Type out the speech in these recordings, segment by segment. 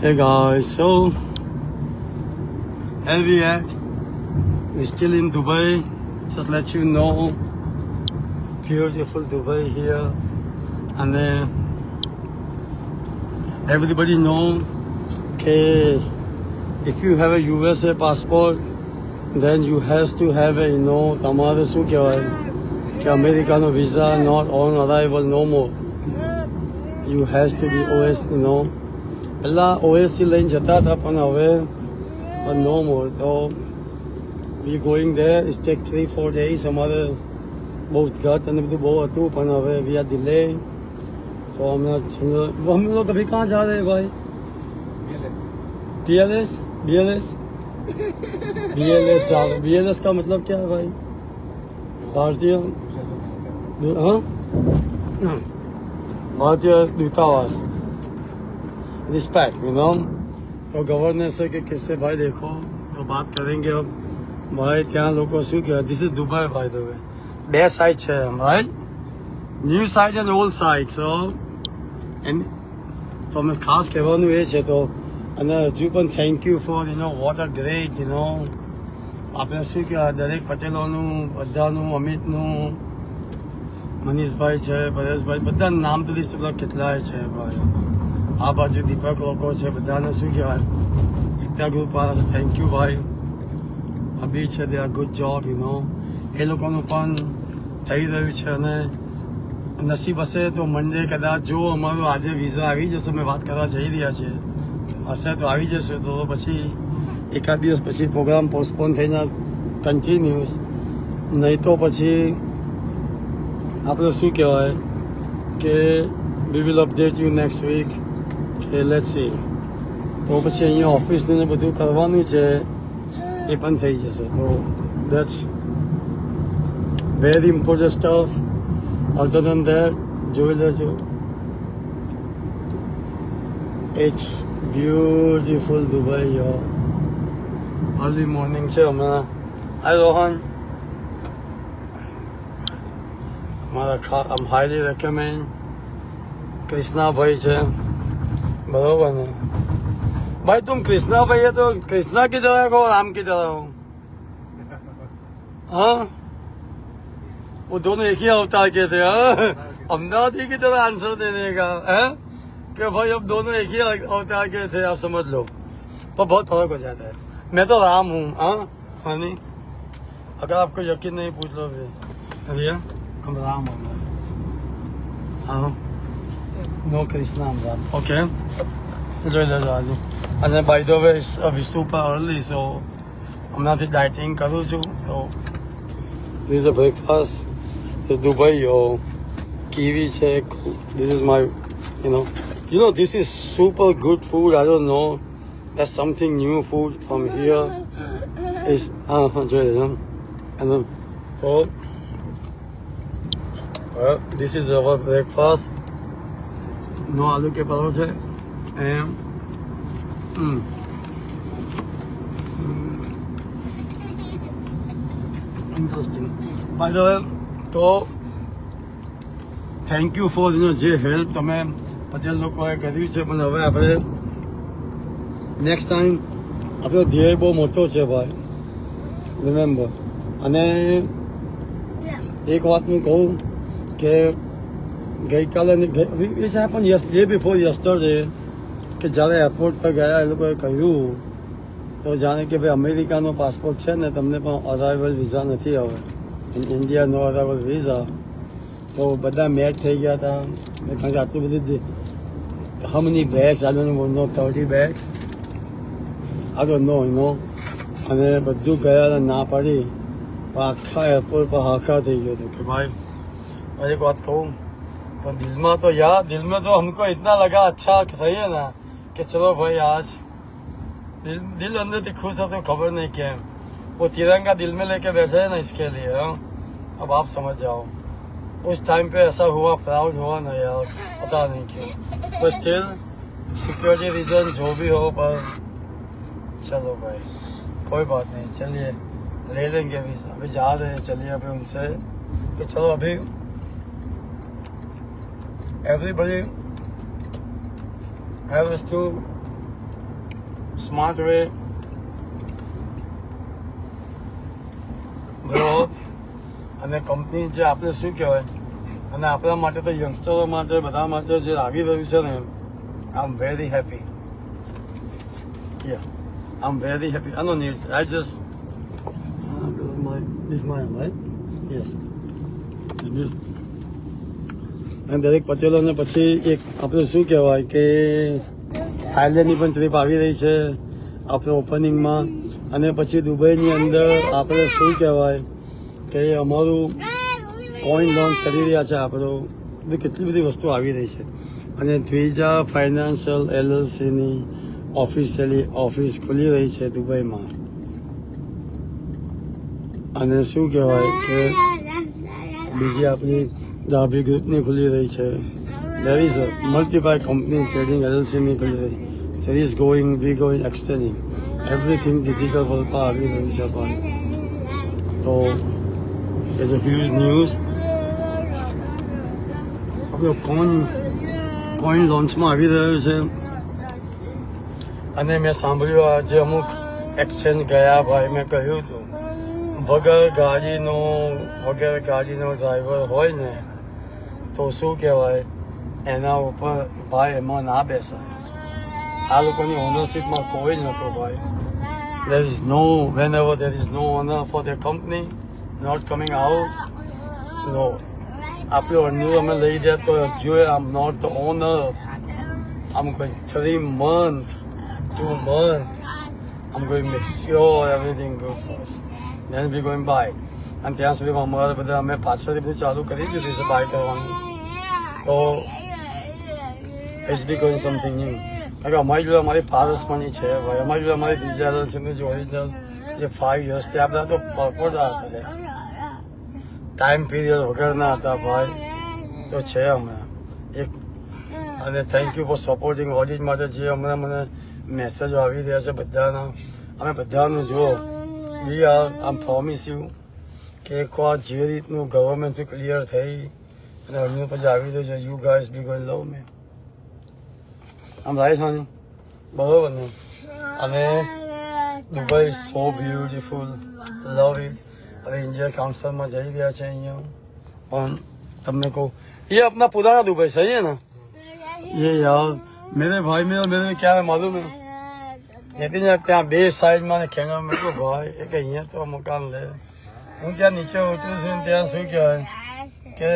Hey guys, so where we at? We're still in Dubai. Just let you know, beautiful Dubai here, and everybody know, okay, if you have a USA passport, then you has to have a તમારે શું કહેવાય કે અમેરિકાનો visa not on arrival no more. You has to be OS, પહેલા OSC લઈને જતા હતા પણ હવે no more. તો we going there, it take 3-4 days. અમારે બહુ ઘટ અને બધું બહુ હતું પણ હવે we are delay. तो हम लोग अभी कहाँ जा रहे हैं भाई? BLS BLS का मतलब क्या है भाई? भारतीय भारतीय दूतावास, रिस्पेक्ट तो गवर्नर से कि किससे भाई देखो तो बात करेंगे अब भाई क्या लोगों શું કે this is Dubai by the way. બે સાઇડ છે right? New side and old side. So તો અમે ખાસ કહેવાનું એ છે તો અને હજુ પણ thank you for what a great આપણે શું કહેવાય દરેક પટેલોનું બધાનું અમિતનું મનીષભાઈ છે પરેશભાઈ બધા નામ તો લિસ્ટ કેટલાય છે ભાઈ. આ બાજુ દીપક લોકો છે બધાને શું કહેવાય એકતા ગ્રુપ વાળા થેન્ક યુ ભાઈ. અભી છે દે આર ગુડ જોબ એ લોકોનું પણ થઈ રહ્યું છે અને નસીબ હશે તો મંડે કદાચ જો અમારું આજે વિઝા આવી જશે અમે વાત કરવા જઈ રહ્યા છીએ હશે તો આવી જશે તો પછી એકાદ દિવસ પછી પ્રોગ્રામ પોસ્ટપોન થઈને કન્ટિન્યુઅસ નહીં તો પછી આપણે શું કહેવાય કે we will update you next week કે લેટ્સ સી. તો પછી અહીંયા ઓફિસને બધું કરવાનું છે એ પણ થઈ જશે. તો that's very important stuff. Other than that જોઈ લેજો. It's beautiful Dubai yo. Early morning છે હમણાં. હાય રોહન, हमारा हम हाईली रेकमेंड कृष्णा भाई છે बरोबर है भाई. तुम कृष्णा भाई है तो कृष्णा की तरह हो राम की तरह हो? हाँ वो दोनों एक ही अवतार के थे. अमदावादी की तरह आंसर देने का है कि भाई अब दोनों एक ही अवतार के थे आप समझ लो. पर बहुत फर्क हो जाता है. मैं तो राम हूँ. हाँ नहीं अगर आपको यकीन नहीं पूछ लो भैया हम राम हो. हाँ नो कृष्णा हम राम. ओके જોઈ લેજો આજે. અને બાય ધ વે અભી સુપર અર્લી સો હમણાંથી ડાયટિંગ કરું છું. તો this is a breakfast is Dubai kiwi છે. This is my this is super good food. I don't know, that's something new food from here is જોઈ લેજો. અને તો this is our breakfast. No आलू के परोठे and interesting. By the way, તો thank you for જે help તમે પટેલ લોકોએ કર્યું છે. પણ હવે આપણે નેક્સ્ટ ટાઈમ આપણો ધ્યેય બહુ મોટો છે ભાઈ, રિમેમ્બર. અને એક વાત હું કહું કે ગઈકાલે પણ ડે બિફોર યસ્ટરડે કે જ્યારે એરપોર્ટ પર ગયા એ લોકોએ કહ્યું તો જાણે કે ભાઈ અમેરિકાનો પાસપોર્ટ છે ને તમને પણ અરાઇવલ વિઝા નથી હવે. ઇન્ડિયા નો અરાઇવલ વિઝા. તો બધા મેચ થઈ ગયા હતા કારણ કે આટલું બધું how many bags I don't know 30 bags I don't know અને બધું ગયા ના પડી પણ આખા એરપોર્ટ પર હાકા થઈ ગયો હતો કે ભાઈ एक बात कहूँ तो दिल में तो हमको इतना लगा अच्छा सही है ना कि चलो भाई आज दिल अंदर से खुश है. तो खबर नहीं क्या है वो तिरंगा दिल में लेके बैठे हैं ना इसके लिए. अब आप समझ जाओ उस टाइम पे ऐसा हुआ, प्राउड हुआ ना यार, पता नहीं क्यों. तो स्टिल सिक्योरिटी रीजन जो भी हो पर चलो भाई कोई बात नहीं. चलिए ले लेंगे अभी जा रहे हैं. चलिए अभी उनसे कि चलो अभी everybody has to smart way grow અને કંપની જે આપણે શું કહેવાય અને આપણા માટે તો યંગસ્ટરો માટે બધા માટે જે આવી રહ્યું છે ને I am very happy I am very happy I no need I just this mine right yes અને દરેક પટેલોને પછી એક આપણે શું કહેવાય કે થાઈલેન્ડની પણ ટ્રીપ આવી રહી છે આપણે ઓપનિંગમાં અને પછી દુબઈની અંદર આપણે શું કહેવાય કે અમારું કોઈન લોન્ચ કરી રહ્યા છે આપણો બધી કેટલી બધી વસ્તુ આવી રહી છે અને દ્વિજા ફાઇનાન્શિયલ LLCની ઓફિશિયલી ઓફિસ ખુલી રહી છે દુબઈમાં અને શું કહેવાય કે બીજી આપણી ડાભી ગ્રુપની ખુલી રહી છે there is a multiple company trading LLCની ખુલી રહી there is going extending everything digital પર આવી રહ્યું છે પણ તો it's a huge news આપણો કોઈન લોન્ચમાં આવી રહ્યો છે અને મેં સાંભળ્યું આજે અમુક એક્સચેન્જ ગયા ભાઈ મેં કહ્યું હતું વગર ગાડીનો ડ્રાઈવર હોય ને તો શું કહેવાય એના ઉપર ભાઈ એમાં ના બેસાય આ લોકોની ઓનરશીપમાં કોઈ નહોતો ભાઈ whenever there is no owner for the company not coming out no આપણે અન્ય અમે લઈ જાય તો હજુ I'm not the owner I'm going 3 months 2 months I'm going to make sure everything goes first then we going buy અને ત્યાં સુધીમાં અમારે બધા અમે પાછળથી બધું ચાલુ કરી દીધું છે બાય કરવાનું તો it's becoming something new કારણ કે અમારી જોડે અમારી પારસપણી છે ભાઈ અમારી જોડે અમારી બીજા જે ઓરિજિનલ જે 5 years આ બધા તો પરપોટા હતા ટાઈમ પીરિયડ વગરના હતા ભાઈ તો છે હમણાં એક અને thank you for supporting audit માટે જે હમણાં મને મેસેજો આવી રહ્યા છે બધાના અમે બધાનું જુઓ આમ પ્રોમિસ યુ કે એકવાર જે રીતનું ગવર્મેન્ટથી ક્લિયર થઈ અને અમને પછી આવી રહ્યું છે યુ ગાઈઝ બી ગોઈંગ લવ મે આમ રાઈટ હોની બરોબર ને અને Dubai so beautiful love it અને इंडिया काउंसिल जा रहा है अँ पण तमने को ये अपना पुराना दुबई सही है ना ये यार मेरे भाई मेरे क्या है मालूम है नितिन त्या बे साइड में खेंगा मेरे को भाई एक अँ तो मकान ले हूँ क्या नीचे उतरू છું ત્યાં શું કહેવાય કે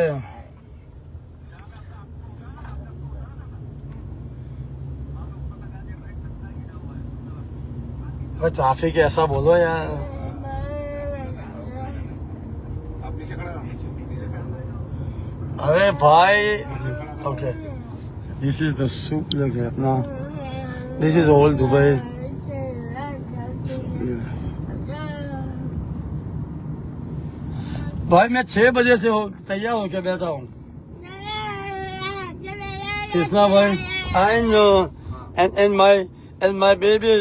ट्रैफिक ऐसा बोलो यार अरे भाई okay this is the soup लगे अपना दिस इज ओल्ड दुबई भाई मैं 6 बजे से तैयार होके बैठा हूँ कृष्णा भाई I know and my baby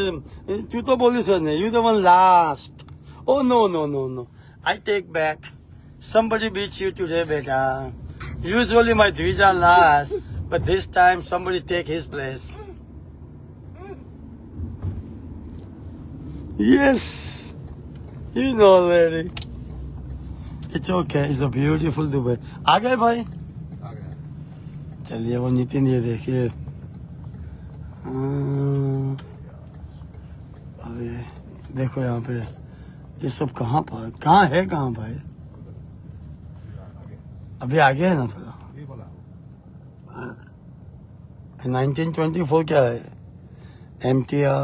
तू तो बोली सर ने you the one last oh no I take back somebody beats you today beta usually my Dvija last but this time somebody take his place yes you know lady it's okay it's a beautiful Dubai आ गए भाई चलिए वो नितिन ये देखिए अरे देखो यहाँ पे ये सब कहाँ है भाई अभी आगे है ना थोड़ा 1924 क्या है MTR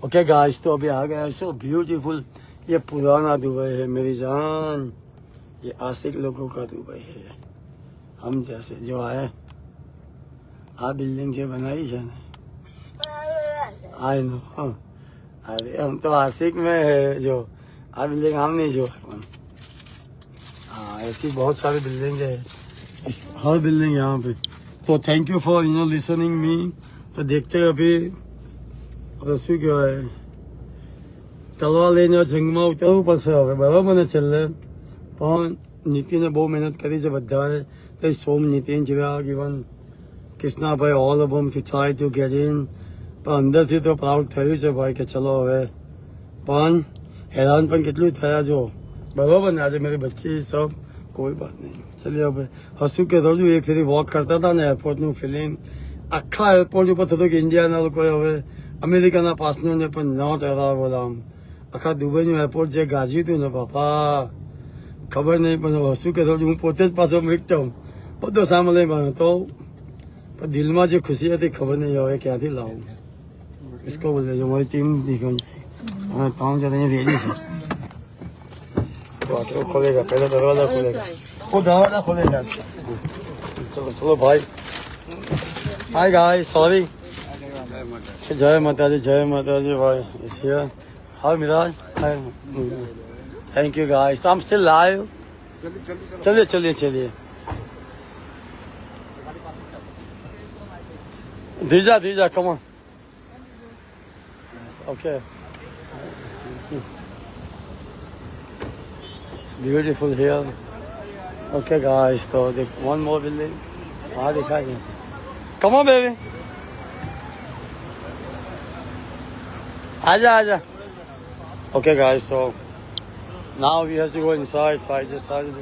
ओके गाइस तो अभी आ गया सो ब्यूटीफुल ये पुराना दुबई है मेरी जान ये आशिक लोगों का दुबई है हम जैसे जो आए आ बिल्डिंग से बनाई है ना आई नो अरे हम तो आशिक में है जो आ बिल्डिंग हम नहीं जो हाँ ऐसी बहुत सारी बिल्डिंग है हर बिल्डिंग यहाँ पे तो thank you for listening me तो देखते हैं अभी શું કહેવાય તલવાર લઈને જંગમાં ઉતરવું પડશે હવે બરાબર ને છેલ્લે પણ નીતિને બહુ મહેનત કરી છે બધાએ સોમ નીતિન ચિરાગ ઇવન કૃષ્ણાભાઈ all of them to try to get in પણ અંદરથી તો પ્રાઉડ થયું છે ભાઈ કે ચલો હવે પણ હેરાન પણ કેટલું થયા જો બરોબર ને આજે મેરી બચ્ચી સબ કોઈ બાત નહીં ચલિए હવે હસું કે રોજુ એક ફેરી વોક કરતા હતા ને એરપોર્ટનું ફિલિંગ આખા એરપોર્ટ ઉપર થતું કે ઇન્ડિયાના લોકોએ હવે અમેરિકાના પાસનોને પણ ન તહેવાર બોલામ આખા દુબઈનું એરપોર્ટ જે ગાજ્યું હતું ને બાપા ખબર નહીં પણ હસું કે રોજુ હું પોતે જ પાછો મીકતો બધો સામે લઈ બન્યો તો પણ દિલમાં જે ખુશી હતી ખબર નહીં હવે ક્યાંથી લાવું इसको बोल दीजिए हमारी टीम निकल जाएगी हाँ काम ज़्यादा नहीं रेडी है तो आके वो खोलेगा पहले दरवाजा खोलेगा वो दरवाजा खोलेगा चलो चलो भाई हाय गाइस सॉरी जय माता दी भाई is here hi Miraj hi thank you guys I am still live चलिए चलिए चलिए धीजा धीजा come on Okay. It's beautiful here. Okay, guys. So the one more building. Ah, दिखाई दे. Come on, baby. आजा आजा. Okay, guys. So now we have to go inside. So I just started.